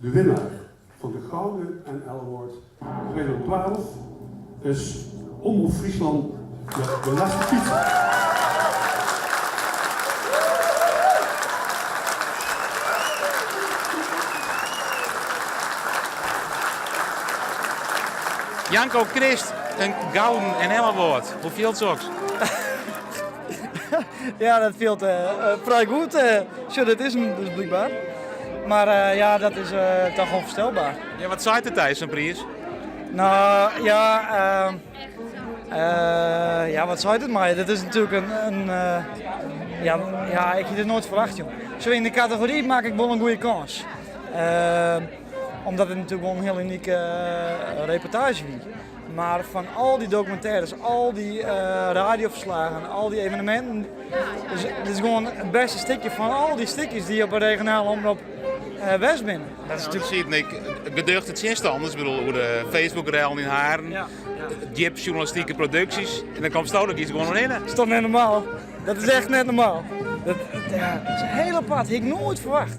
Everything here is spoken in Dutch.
De winnaar van de Gouden NL Award 2012 is Omroep Friesland de laatste fiets. Janko Christ, een gouden NL Award. Hoe viel het zo? Ja, dat viel vrij goed. Zo, dat is hem dus blijkbaar. Maar ja, dat is toch onvoorstelbaar. Ja, wat zei het tijdens een prijs? Nou, ja, wat zei het maar? Dat is natuurlijk ja, ik had het nooit verwacht, joh. Zo in de categorie maak ik wel een goede kans. Omdat het natuurlijk wel een heel unieke reportage was. Maar van al die documentaires, al die radioverslagen, al die evenementen. Dus het is gewoon het beste stukje van al die stukjes die op een regionale omroep West binnen. Dat is natuurlijk niet geducht het zinstanders. Ik bedoel, hoe de Facebook-rel in Haren, Ja. Jips journalistieke producties. En dan komt Stodelijk iets gewoon in. Dat is toch net normaal? Dat is echt net normaal. Dat is heel apart, had ik nooit verwacht.